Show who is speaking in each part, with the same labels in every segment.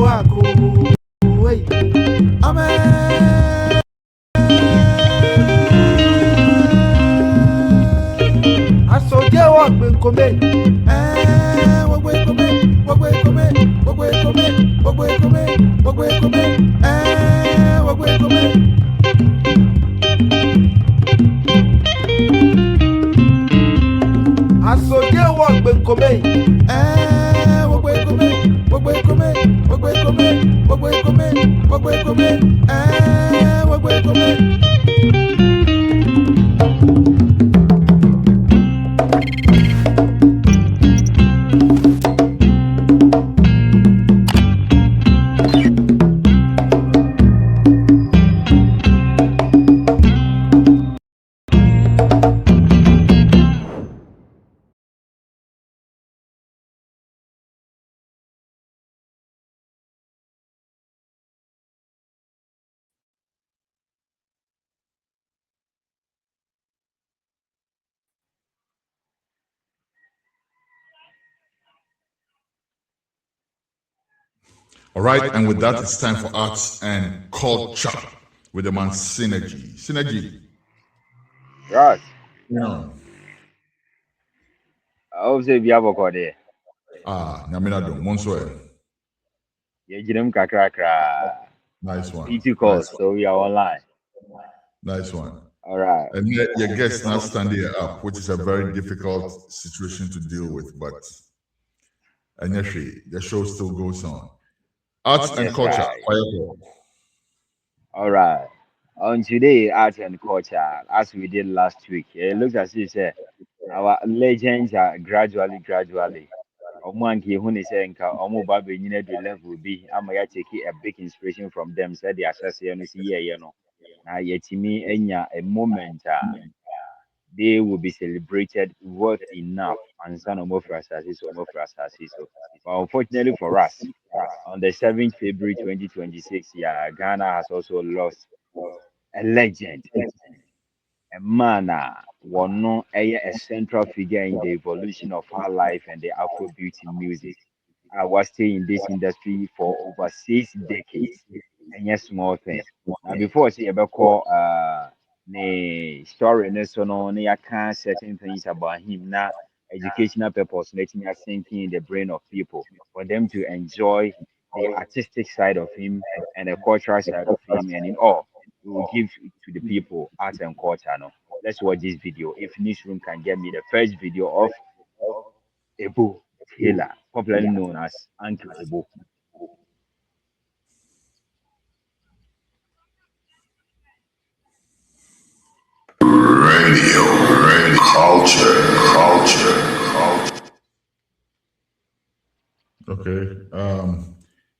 Speaker 1: Ako. Wait. Amen. I saw you walk when come. I saw you walk when
Speaker 2: All right, and with that, it's time for arts and culture with the man Synergy. Synergy.
Speaker 3: Right.
Speaker 2: No.
Speaker 3: Obviously, we have a code there.
Speaker 2: Naminado, Monsoe.
Speaker 3: Yeah, Jim Kakra.
Speaker 2: Nice one.
Speaker 3: PT calls, so we are online.
Speaker 2: Nice one.
Speaker 3: All right.
Speaker 2: And yet your guest now standing up, which is a very difficult situation to deal with, but the show still goes on. Arts and culture.
Speaker 3: Right. All right. On today, art and culture, as we did last week, it looks as if our legends are gradually. Omanki when is saying Omo Babe the level B, I'm going to take a big inspiration from them. Said the assassin, you know. Now, yet to me, a moment they will be celebrated worth enough and son of Mofrasasis or Mofrasasis. But unfortunately for us, on the 7th February 2026, yeah, Ghana has also lost a legend, a man, one a central figure in the evolution of our life and the Afro beauty music. I was staying in this industry for over 6 decades, and yes, small thing. Now, before I say about call, the story, and so on, I can't certain things about him now. Educational purpose, letting us thinking in the brain of people for them to enjoy the artistic side of him and the cultural side of him, and in all, we will give to the people art and culture. No? Let's watch this video. If Newsroom can get me the first video of EBO Taylor, popularly known as Uncle EBO.
Speaker 4: Radio, culture.
Speaker 2: Okay.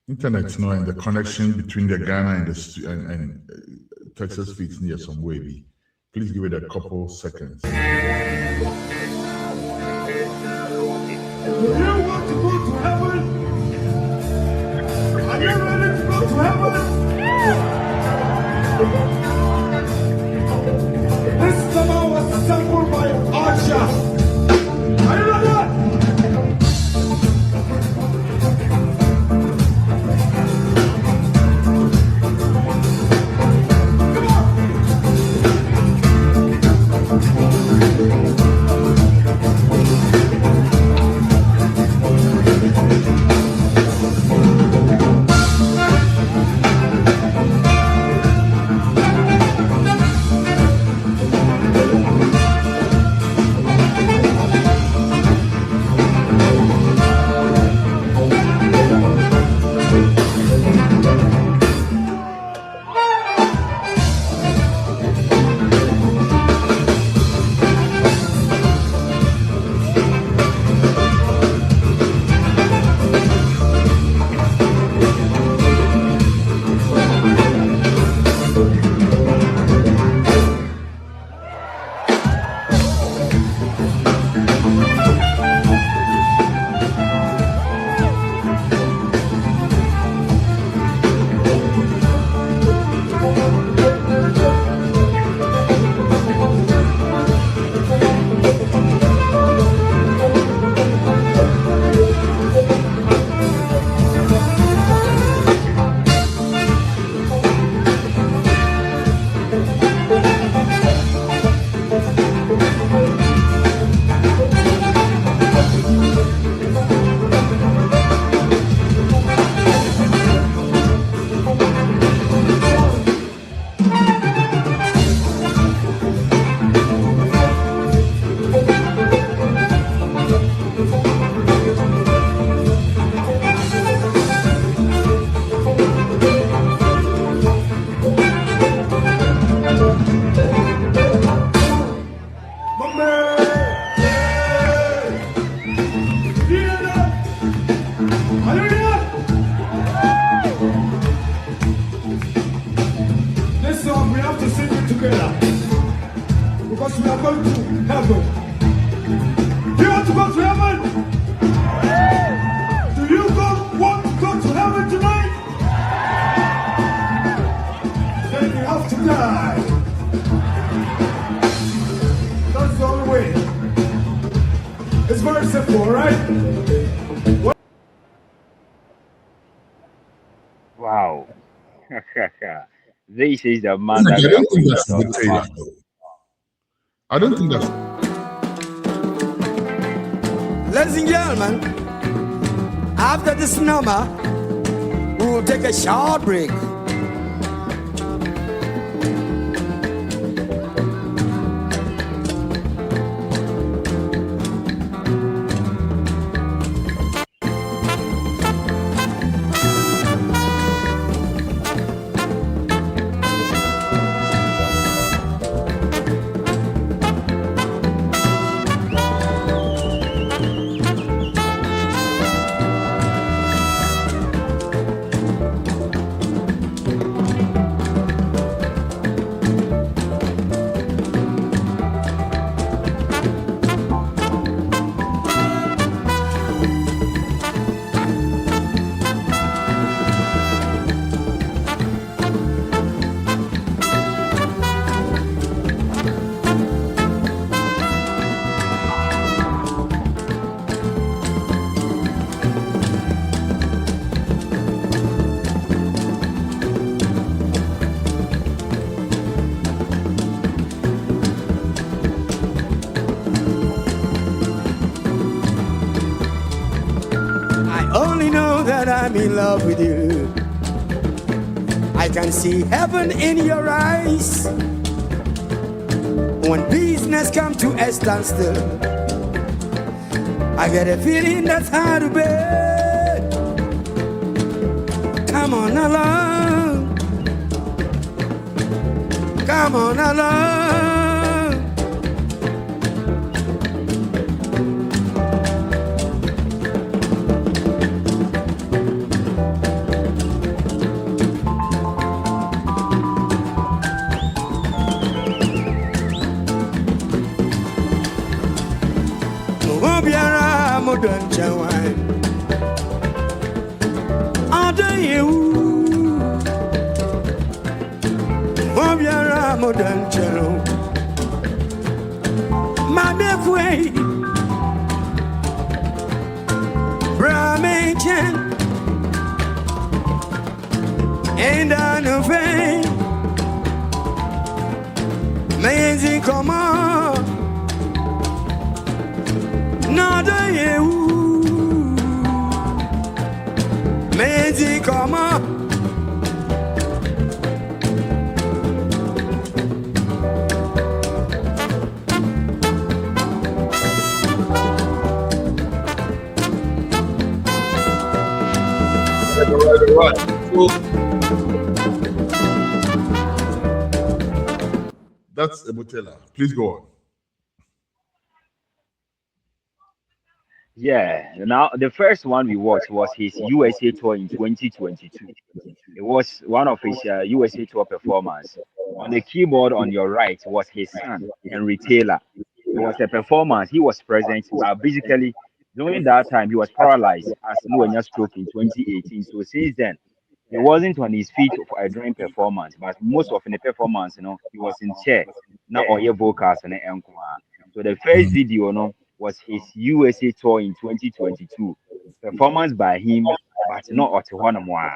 Speaker 2: Internet knowing the connection between the Ghana and the and Texas fits near some wavy. Please give it a couple seconds.
Speaker 5: Do you want to go to heaven? Are you ready to go to heaven? This summer was assembled by Archer. Are you ready? You want to go to heaven? Do you want to go to heaven tonight? Then you have to die. That's the only way. It's very simple, right?
Speaker 3: Wow. This is the man
Speaker 2: I
Speaker 3: that we are
Speaker 2: don't think
Speaker 3: going to
Speaker 2: that's a
Speaker 3: talk
Speaker 2: good
Speaker 3: about.
Speaker 2: Taylor, though. I don't think that's.
Speaker 1: Ladies and gentlemen, after this number, we will take a short break. I only know that I'm in love with you. I can see heaven in your eyes. When business come to a standstill, I get a feeling that's hard to bear. Come on along, come on along. Obiara modern chawan, ada you. Obiara modern chawan, madefwe, Brahmachan, and I know fame. Amazing, come on. Nada you, Mezi kama.
Speaker 2: That's a Taylor. Please go on.
Speaker 3: Yeah. Now, the first one we watched was his USA tour in 2022. It was one of his USA tour performance. On the keyboard on your right was his son, Henry Taylor. It was a performance. He was present, but basically during that time he was paralyzed as pneumonia stroke in 2018. So since then, he wasn't on his feet for a during performance, but most of the performance, he was in chair, not all your vocals and encore. So the first video, was his USA tour in 2022, performance by him, but not at one.
Speaker 2: I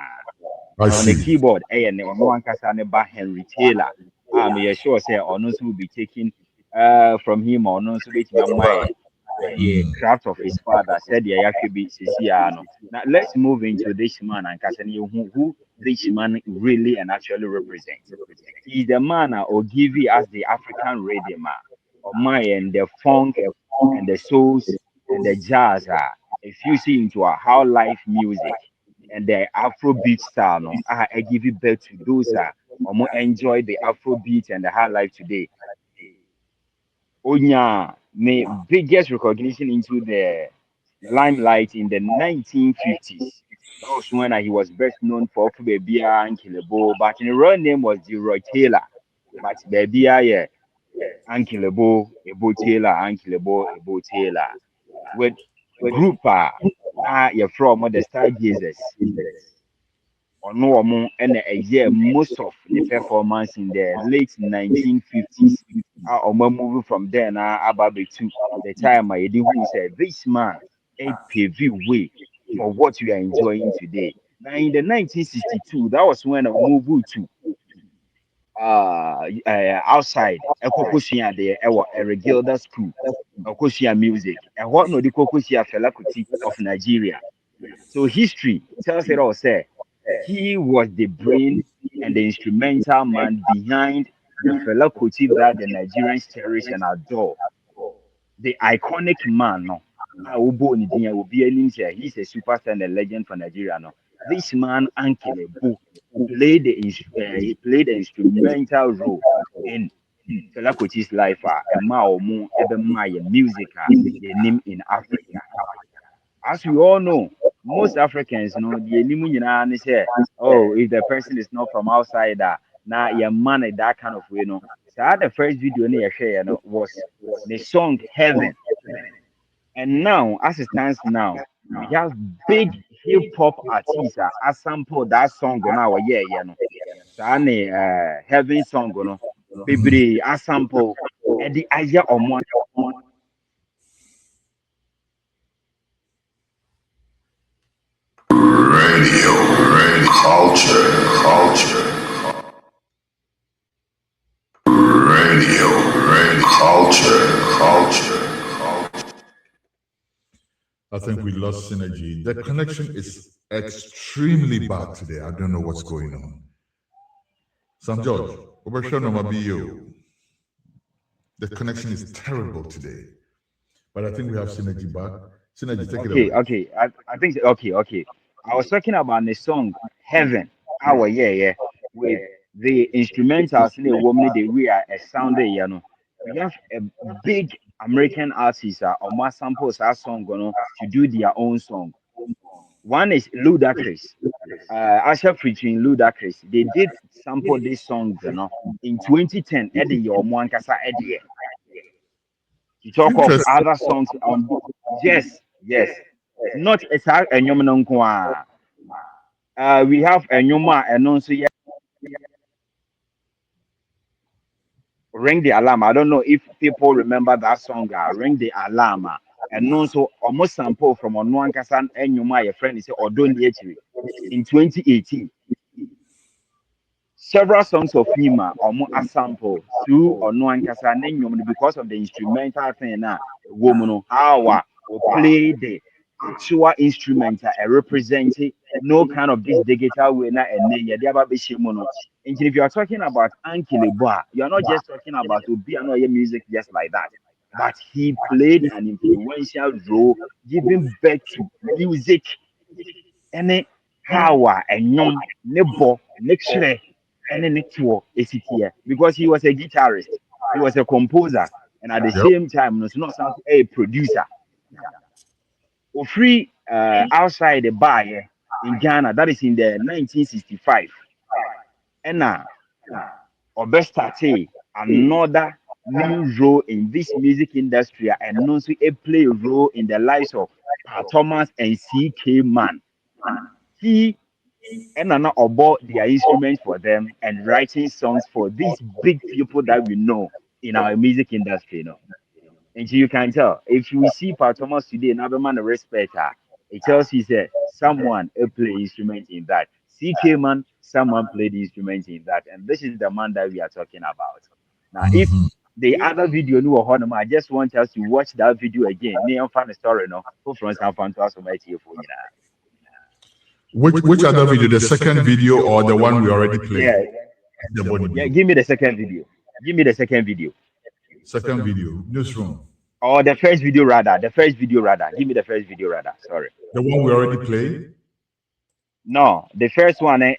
Speaker 3: On the
Speaker 2: see.
Speaker 3: keyboard, and on one by Henry Taylor. I'm sure say on also will be taking from him or no so wait my the craft of his father said yeah actually be Sisiano. Now let's move into this man and Kasani who this man really and actually represents. He's the man or give you as the African rhythm or my and the funk and the souls and the jazz are if you see into how life music and the Afrobeat style, no, I give it back to those or more enjoy the Afrobeat and the high life today. Onya, the biggest recognition into the limelight in the 1950s. That was when he was best known for Baby and Killable, but in the real name was Roy Taylor. But Baby, yeah. Uncle Ebo Taylor, Uncle Ebo Taylor. With group now you're from the Stargazers. Or no more and a year most of the performance in the late 1950s. Or moving from there now about to the time I did who said this man a paved way for what we are enjoying today. Now in the 1962, that was when I moved to outside Ekokosia there a Regilda school. Okosia music. And what no the Kokosia Fela Kuti of Nigeria. So history tells it all. Say he was the brain and the instrumental man behind the Fela Kuti that the Nigerians cherish and adore. The iconic man, no. Ubo Nidinya will be a ninja. He's a superstar and a legend for Nigeria. No. This man, Uncle Ebu, he played the instrumental role in Fela Kuti's life. And Mao Mu Ebe Maya music, the name in Africa. As we all know, most Africans, you know, the elimination say, oh, if the person is not from outside, now your man that kind of way, you know. So the first video I share, you know, was the song Heaven. And now, as it stands now, we have big hip hop artists as sample that song on our you know. So Heaven song, you know, baby, as sample, and the idea of one.
Speaker 4: Radio culture. Radio culture.
Speaker 2: I think we lost synergy. The connection is extremely bad today. I don't know what's going on. Sam George, the connection is terrible today. But I think we have synergy back. Synergy, take it away.
Speaker 3: Okay. I think okay. I was talking about the song Heaven. Our with the instrumentals in the woman they we are a sound you know. We have a big American artist or more samples our song to do their own song. One is Ludacris. Asha featuring Ludacris. They did sample this song, you know, in 2010. Eddie Your Mwankasa Eddie. To talk of other songs on yes. Not a Nyoma. We have a Nyoma and also Ring the Alarm. I don't know if people remember that song, Ring the Alarm. And also almost sample from Onwankasan and Nyoma, your friend is Odoni in 2018. Several songs of him are more a sample through Onwankasan and Nyoma because of the instrumental thing now. Woman, how we play the actual instrument representing no kind of this digital way now and then and if you are talking about Uncle Eboa, you're not just talking about Obiano music just like that, but he played an influential role giving birth to music and how and young nebo next year and then next war is it here because he was a guitarist, he was a composer, and at the
Speaker 2: Yep.
Speaker 3: same time was not a producer. Free outside the bar in Ghana, that is in the 1965. And now, Obestate, another new role in this music industry, and also a play role in the lives of Pa Thomas and CK Man. He and Nana bought their instruments for them and writing songs for these big people that we know in our music industry. You know. And so you can tell if we see Pa Thomas today, another man of respect her, it tells you that someone play instrument in that. CK man, someone played instrument in that, and this is the man that we are talking about. Now, if the other video no honor, I just want us to watch that video again. Neon fan story, no, who from San Francisco might hear for you now.
Speaker 2: Which other video? The second video or the one we already played?
Speaker 3: Yeah,
Speaker 2: The body
Speaker 3: yeah.
Speaker 2: view.
Speaker 3: Give me the second video. Give me the second video.
Speaker 2: Second video. Newsroom.
Speaker 3: Or the first video rather. The first video rather. Give me the first video rather. Sorry.
Speaker 2: The one we already played?
Speaker 3: No, the first one it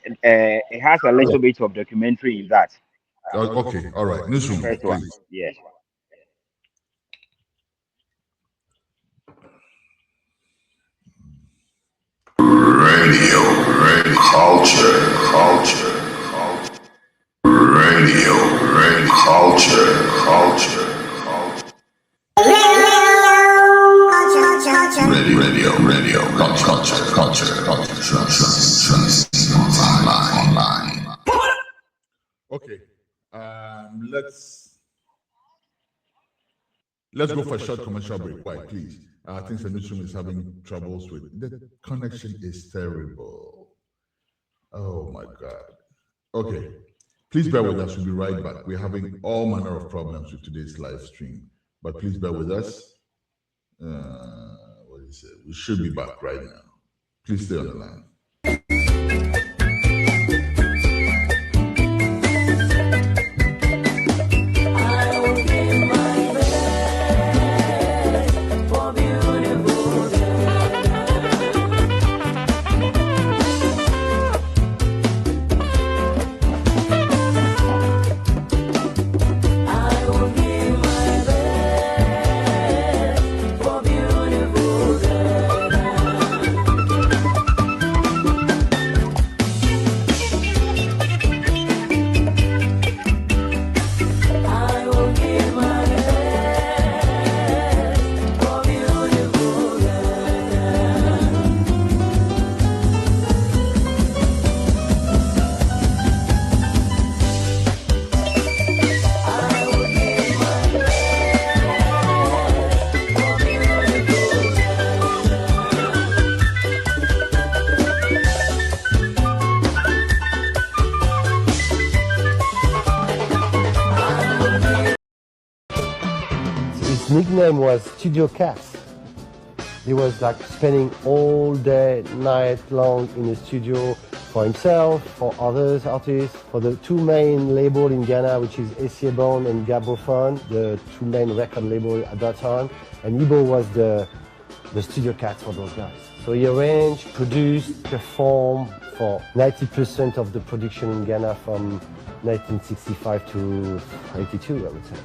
Speaker 3: has a little bit of documentary in that.
Speaker 2: Okay, all right. Newsroom,
Speaker 3: First one,
Speaker 2: please.
Speaker 3: yes.
Speaker 4: Radio culture. Radio culture. Radio, culture, online.
Speaker 2: Okay, let's go for a short commercial break. Why, please? I think the newsroom is having troubles with the connection. Is terrible. Oh my God. Okay, please bear with us. We'll be right back. We're having all manner of problems with today's live stream, but please bear with us. What is it? We should be back right now. Please stay on the line.
Speaker 6: His nickname was Studio Cat. He was like spending all day, night long in the studio for himself, for others artists, for the two main labels in Ghana, which is EBO and Gabophone, the two main record labels at that time. And EBO was the studio cat for those guys. So he arranged, produced, performed for 90% of the production in Ghana from 1965 to 82, I would say.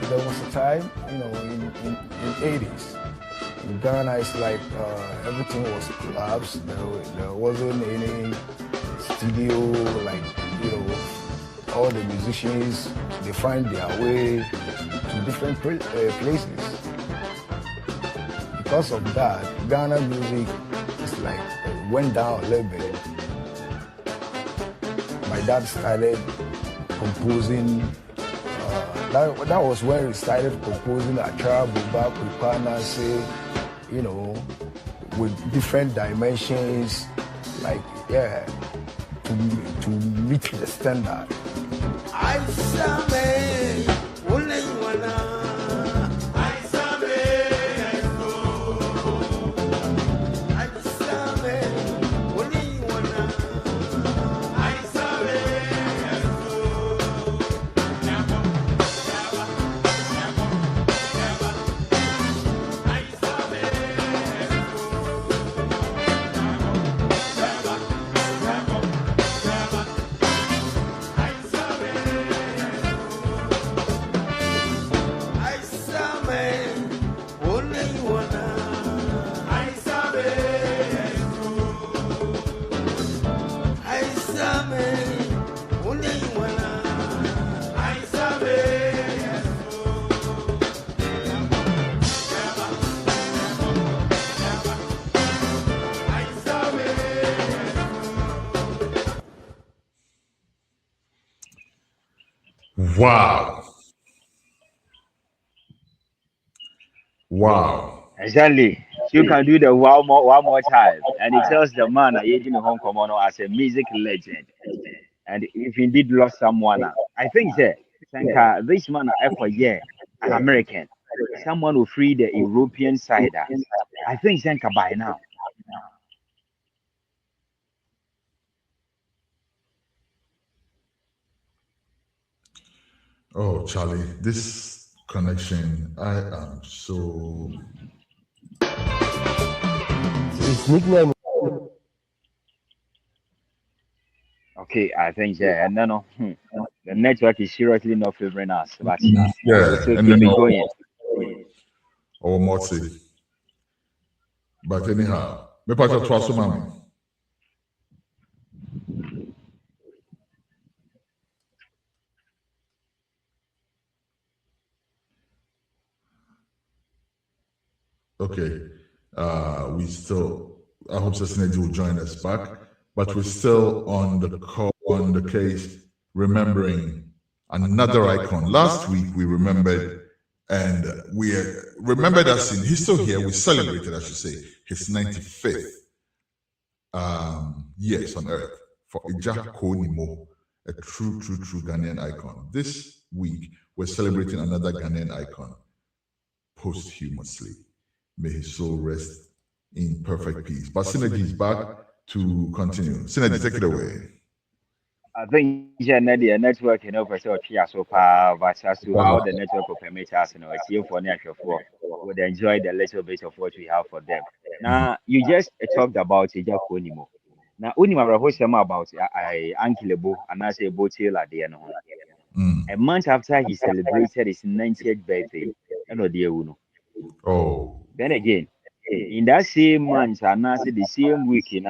Speaker 7: There was a time, in 80s, in Ghana, it's like everything was collapsed. There wasn't any studio, like, all the musicians, they find their way to different places. Because of that, Ghana music is like went down a little bit. My dad started composing. That was when he started composing Achara, Buba, Kupana, with different dimensions, like, yeah, to meet the standard.
Speaker 2: Wow. Wow.
Speaker 3: Exactly. You can do the one more time. And it tells the man that in Hong Kong as a music legend. And if indeed lost someone, I think that Sanka, this man for year, an American, someone who free the European side. I think Sanka by now.
Speaker 2: Oh, Charlie, this connection, I am so.
Speaker 6: His nickname.
Speaker 3: Okay, I think yeah, and no, the network is seriously not favoring us, but
Speaker 2: Yeah,
Speaker 3: we'll still
Speaker 2: and
Speaker 3: keep
Speaker 2: then
Speaker 3: it going.
Speaker 2: or Motsi. But anyhow, me part of Trust Mama. Okay. We still, I hope Synergy will join us back, but we're still on the call, on the case, remembering another icon. Last week we remembered, and we remembered us in, he's still here, we celebrated, I should say, his 95th years on earth for Ija Konimo, a true Ghanaian icon. This week we're celebrating another Ghanaian icon posthumously. May his soul rest in perfect peace. But Synergy is back to continue. Synergy, take it away.
Speaker 3: I think the network, so far, but as to how the network will permit us, it's here for nature for would enjoy the little bit of what we have for them. Now, you just talked about Ija Konimo. Now, Unima Rahosema about Uncle Ebo, and I say Bo Taylor, a month after he celebrated his 90th birthday,
Speaker 2: Oh.
Speaker 3: then again, in that same month, and I say the same week,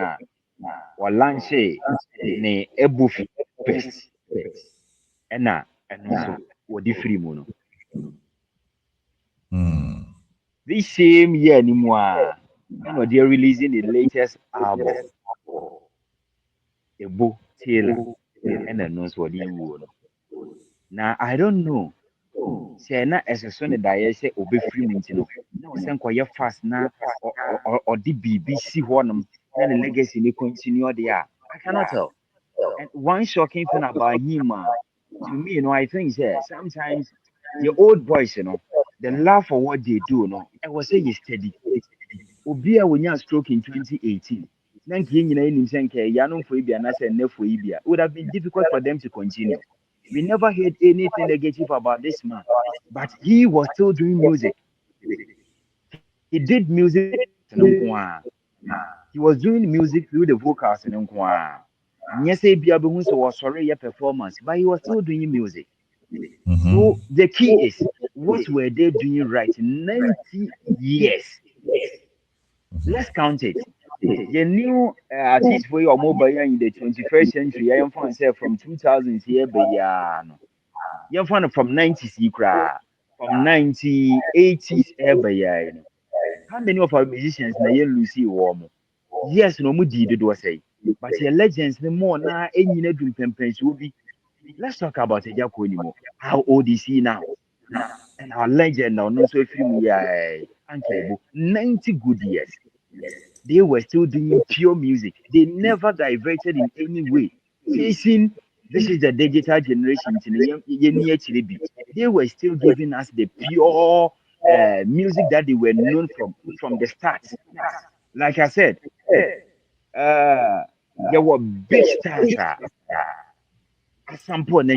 Speaker 3: Walanche ne Ebu Fest, and also what the free mono. This same year, anymore, they're releasing the latest album, Ebu Taylor, and announce what you would. Now, I don't know. Say na as a son that I say obe free muntino. No, send quite fast na or the BBC one na the legacy ni continue there. I cannot tell. And one shocking thing about him, to me, I think sometimes the old boys, the love for what they do, I was say is steady. Obia when you stroke in 2018. Nanki yɛn nyinaa nim sɛ nka yanom for ibia na sɛ nnɛ for ibia would have been difficult for them to continue. We never heard anything negative about this man, but he was still doing music. He did music. He was doing music through the vocals. Yes, was sorry your performance, but he was still doing music. So the key is, what were they doing right? 90 years. Let's count it. The new artist for your mobile in the 21st century, I am from 2000s here, but you're from 90s, from 1980s, how many of our musicians na you Lucy Warm? Yes, no more did it was say, but your legends no more now. Any dream campaigns will be. Let's talk about Ejako anymore. How old is he now? And our legend now, no so film, Uncle 90 good years. They were still doing pure music. They never diverted in any way. Facing this is the digital generation. They were still giving us the pure music that they were known from the start. Like I said, there were big stars. At some point,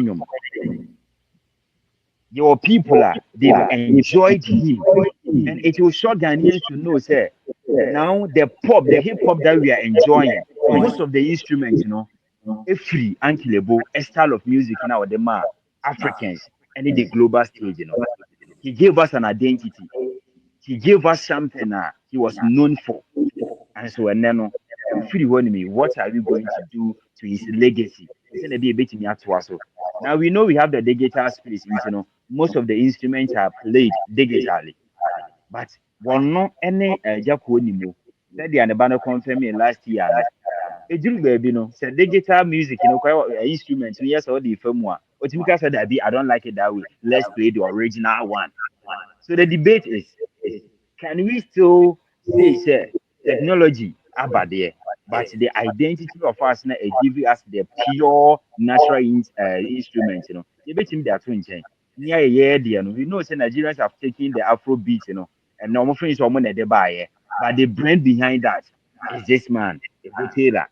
Speaker 3: there were people they've enjoyed him, and it will shock Ghanaians to know, say, now the hip hop that we are enjoying, most of the instruments, free Ankilebo, a style of music now, the Africans, and in the global stage, he gave us an identity. He gave us something he was known for. And so, and then, free one me, what are we going to do to his legacy? It's going to be a bit in so. Now we know we have the digital space, most of the instruments are played digitally. But one no any Jaco anymore. Said the Anabano confirmed me last year. No, a drew baby no said digital music, quite instruments. Yes, all the firm one. But Mika said that I don't like it that way. Let's play the original one. So the debate is, can we still say technology about there, but the identity of us now giving us the pure natural instruments, you bet him they are twin chain. Near a year, we know say Nigerians have taken the Afro beat, and normal friends are money they buy, but the brand behind that is this man, Ebo Taylor.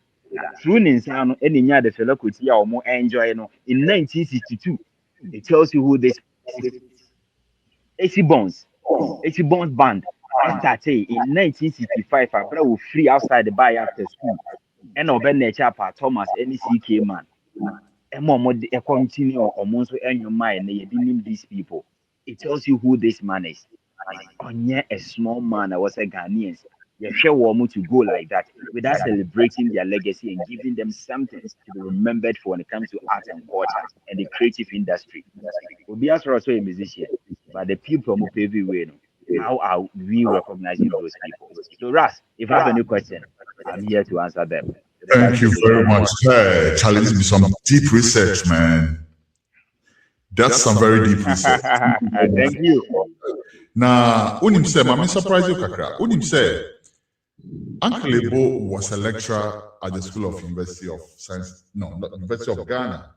Speaker 3: Through Ninsano, any year the fellow could see our more enjoy, in 1962. It tells you who this is. AC Bones. AC Bones Band. I started in 1965. I brought free outside the bar after school. And I've been Thomas, any CK man. And more continue or most in your mind, you didn't name these people. It tells you who this man is. On a small man, I was a Ghanaian. You sure want to go like that without celebrating their legacy and giving them something to be remembered for when it comes to art and culture and the creative industry. Obi also a musician, but the people move everywhere. how are we recognizing those people? So, Ras, if you have any question, I'm here to answer them. So the
Speaker 2: Thank
Speaker 3: mic
Speaker 2: you
Speaker 3: is
Speaker 2: very
Speaker 3: yours.
Speaker 2: much. Hey, Charlie, this is some deep research, man. That's some very deep research.
Speaker 3: Thank you.
Speaker 2: Now, Unim said, Mami surprise you, Kakra. Unim said, Uncle Ebo was a lecturer at the School of University of Science, no, not University of Ghana.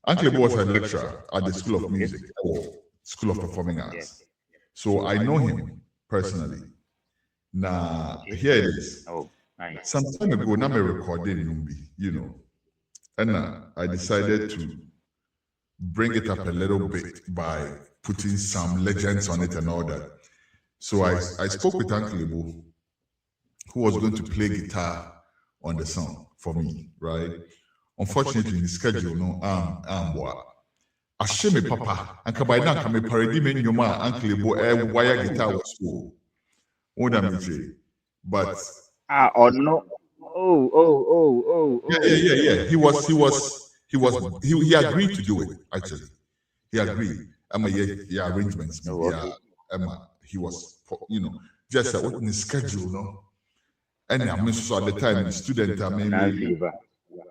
Speaker 2: Uncle Ebo was a lecturer at the School of Music or School of Performing Arts. So I know him personally. Now, here it is.
Speaker 3: Oh, nice.
Speaker 2: Some time ago, now I recorded Numbi, you know, and I decided to bring it up a little bit by putting some legends on it and all that. So I spoke with Uncle Ebo, who was going to play guitar on the song for me, right? Unfortunately, the schedule, no, I shame me papa, and by now, come a parody me nyoma, Uncle Ebo, wire guitar was cool. What am I saying? But
Speaker 3: Or no. Oh.
Speaker 2: yeah. He agreed to do it, actually. He agreed. Yeah, arrangements.
Speaker 3: Okay.
Speaker 2: He was, just in the schedule, no. And I mean, so at the time, the student,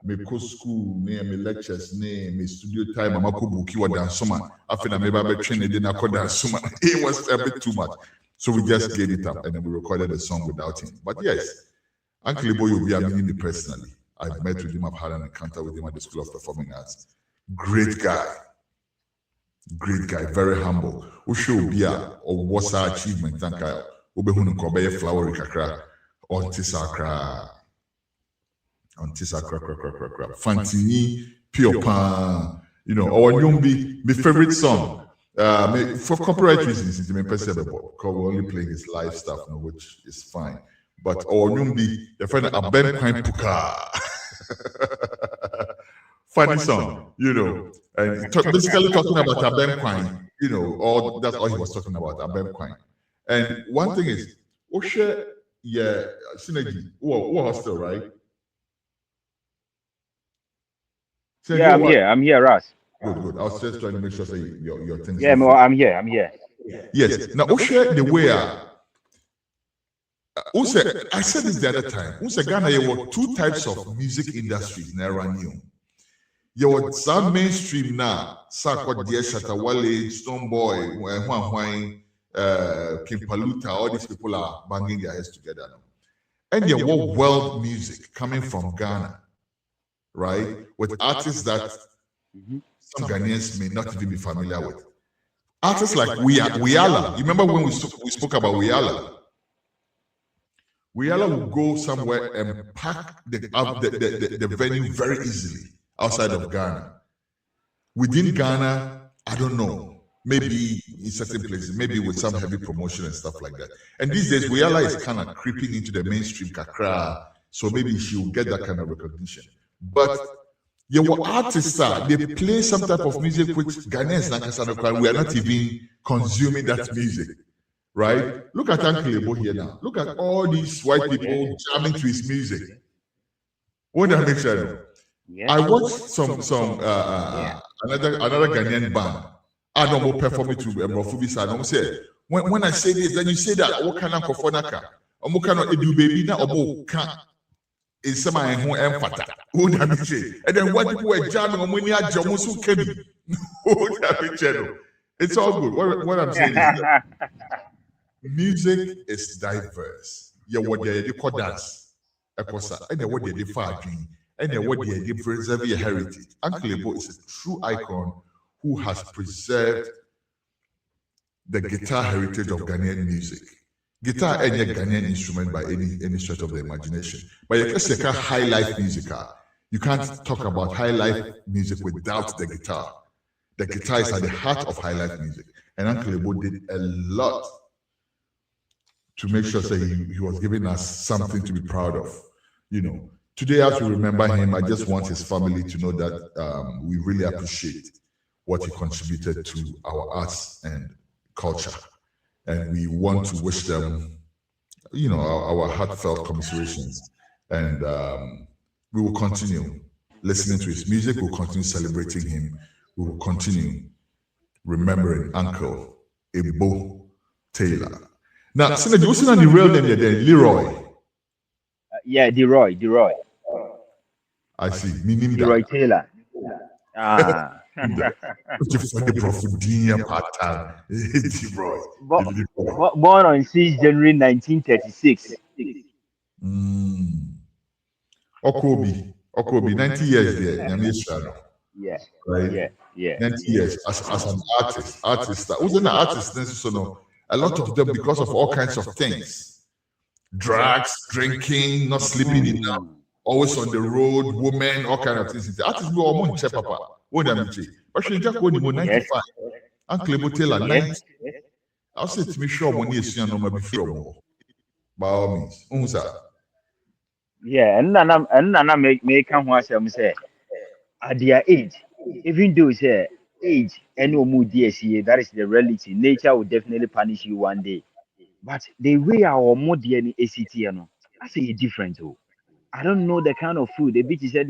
Speaker 2: me go school, me lectures, me studio time, I'm a book you than summer. After I maybe training, then I called that summer. It was a bit too much. So we just gave it up and then we recorded the song without him. But yes, Uncle Ebo, you'll be meeting me personally. I've met with him, I've had an encounter with him at the School of Performing Arts. Great guy, very humble. Usho be or what's our achievement? Thank you. Ubehunu kobe flowery kakra on tisakra. Fantini, Pure Pan, or Nyumbi, my favorite song. For copyright reasons, it's impossible because we're only playing his live stuff, which is fine. But or Nyumbi, the friend Aben Kwine Puka. Funny song, and basically talking about Aben Kwine, all that's all he was talking about, Aben Kwine. And one thing is, Oshe, yeah, synergy, hostel, right?
Speaker 3: Yeah, I'm here, Ras.
Speaker 2: Good. I was just trying to make sure that your things.
Speaker 3: Yeah, no, I'm here.
Speaker 2: Yes. Now, Oshe, the way I said this the other time. Ghana, there were two types of music industries in era new. You were some mainstream now, Sakwa Dia Shatawale, Stoneboy, Huan, King Paluta, all these people are banging their heads together now. And there were world music coming from Ghana, right? With artists that some Ghanaians may not even be familiar with. Artists like Wiala. You remember when we spoke about Wiala? Wiala will go somewhere and pack the venue very easily outside of Ghana. Within Ghana, I don't know. Maybe in certain places, maybe with some heavy promotion and stuff like that. And these days, Wiala is kind of creeping into the mainstream kakra, so maybe she will get that kind of recognition. But your artists they play some type of music which Ghanaians we are not even consuming that music, right? Look at Uncle Ebo here now. Look at all these white people jamming to his music. What that makes sense? I watched some another Ghanaian band. I don't know performing to Mrofubi. I don't say when I say this, then you say that what kind of kofonaka? What kind of edu baby na obo can is some who emphata. Who that means? And then what people were jamming on money at Jamusu Kebi. Who that means? It's all good. What I'm saying is that music is diverse. Yeah, what they call dance, and what they far dream, and what they preserve your heritage. Uncle Ebo is a true icon who has preserved the guitar heritage of Ghanaian music. Guitar is a Ghanaian instrument by any stretch of the imagination. But you can't high life music. You can't talk about high life music without the guitar. The guitar is at the heart of high life music. And Uncle Ebo did a lot to make sure that he was giving us something to be proud of. Today as we remember him, I just want his family to know that we really appreciate what he contributed to our arts and culture. And we want to wish them, our heartfelt commiserations. And we will continue listening to his music. We'll continue celebrating him. We will continue remembering Uncle EBO Taylor. Now, Senator, you see on the real name there, Leroy.
Speaker 3: Yeah, Deroy.
Speaker 2: I see. Meaning
Speaker 3: Deroy
Speaker 2: that.
Speaker 3: Taylor. Ah.
Speaker 2: For the Profudinia pattern. Leroy.
Speaker 3: Born on 6 January 1936.
Speaker 2: Okobi, 90 years there.
Speaker 3: Yeah.
Speaker 2: Right?
Speaker 3: Yeah.
Speaker 2: 90 years as an artist. Who's an artist? So no, a lot of them because of all kinds of things. Drugs, drinking, not sleeping enough, always on the road, women, all kinds of things. The artists go on check papa. What am I saying? But she just go 95. Uncle EBO Taylor 90. I'll say to me sure money is no maybe sure. By all means.
Speaker 3: Yeah, and Nana make come once say at their age, even though say age and no more DSA, that is the reality. Nature will definitely punish you one day. But the way our more DNA ACT, I say it's different. Oh, I don't know the kind of food. The bitch said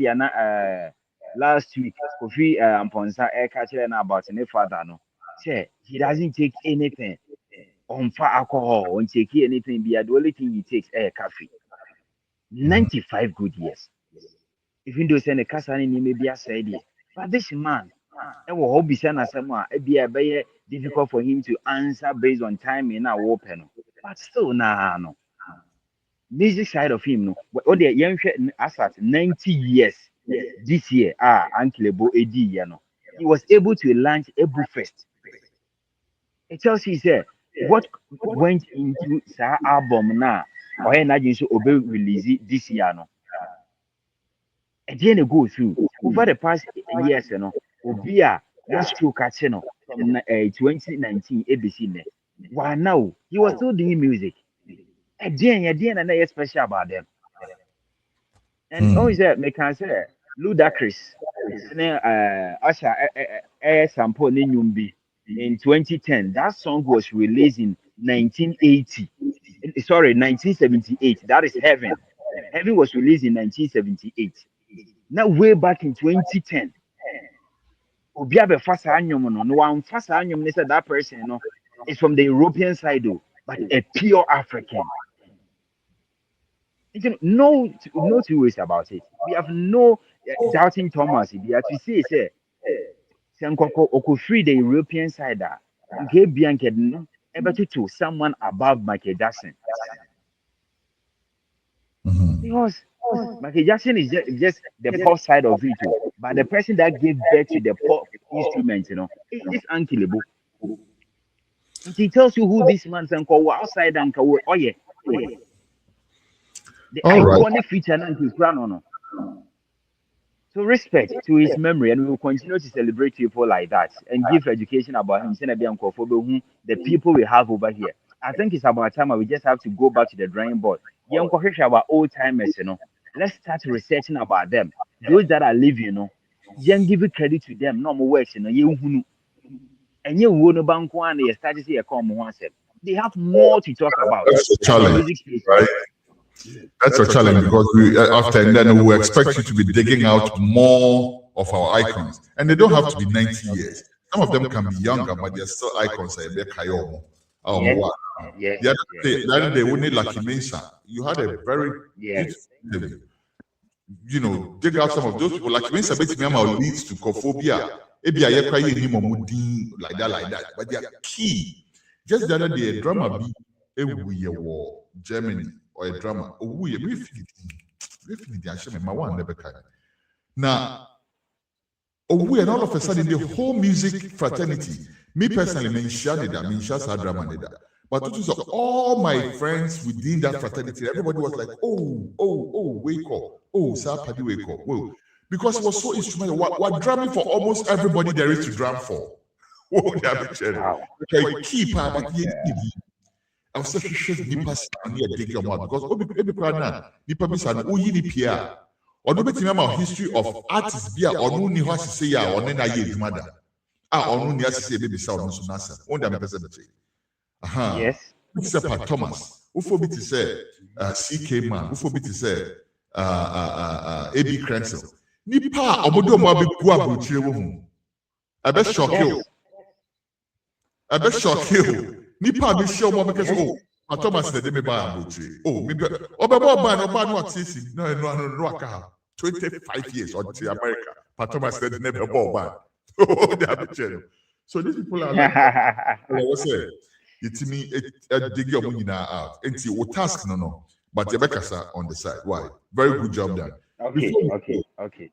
Speaker 3: last week, Kofi Amponsa air catcher about my father. No, say he doesn't take anything on far alcohol, on take anything. The only thing he takes air coffee. 95 good years. Even though say the Kasani may be a said, but this man, it will hobby send us some be difficult for him to answer based on time in our open. But still, no. Music side of him, no. What the young as at 90 years this year, Uncle EBO AD, he was able to launch EBO Fest. It tells you, say, what went into sa album now, or energy so obey release this year, no. Again, go through over the past years, Obia, that's true, Kachino, from 2019, ABC. Why now? He was still doing music. Again, and I special about them. And always make can say Ludacris, and then Usher, sample Ninyumbi in 2010. That song was released in 1980. Sorry, 1978. That is Heaven. Heaven was released in 1978. Now, way back in 2010, Obia be fast anyum no one fast anyum. They said that person is from the European side, though, but a pure African. No two ways about it. We have no doubting Thomas. We have to say Oko free the European side. Okay, Bianca, no, able to someone above Michael Jackson. Because Michael Jackson is just the pop side of it, but the person that gave birth to the pop instrument, is unkillable. And he tells you who this man is outside and oh yeah. The iconic feature and his no. So respect to his memory, and we will continue to celebrate people like that and give education about him. The people we have over here. I think it's about time we just have to go back to the drawing board. Our old timers, let's start researching about them. Those that are living, give credit to them. No more works, and you won't bank one. They start to see a common one. They have more to talk about.
Speaker 2: That's a challenge, right? That's a challenge because after then we expect you to be digging out more of our icons, and they don't have to be 90 years. Some of them can be younger, but they're still icons. The other day, we need Lucky Mensah. You had a very beautiful, dig out some of those people. Lucky Mensah leads to cophobia. Like that, but they are key. Just the other day, a drama be war Germany. Or a drama. Now, and all of a sudden, the whole music fraternity, me personally, drama. But it was all my friends within that fraternity. Everybody was like, wake up. Sapadi, wake up. Whoa. Because it was so instrumental. What drumming for almost everybody there is to drum for. Keep I was such a nipa because every plan nipa bisa oyi ni pia or no beti remember history of artists bia or no ni ho asese ya or na ye adwuma da or no ni asese be bisa or no so nasa on da me pese be
Speaker 3: yes
Speaker 2: it's a Pat Thomas ufo bi ti say CK man ufo bi ti say AB Cransel nipa omodo mo abeku abrochire wo hu abe shock you I bet shock you. Nipa be show mom because Thomas the me buy me no 25 years on to America. But Thomas said never bought ban. Oh, they have a channel. So these people are like, what's it? It's me dig your money out. And see what task no. But Rebecca on the side. Why? Very good job done.
Speaker 3: Okay.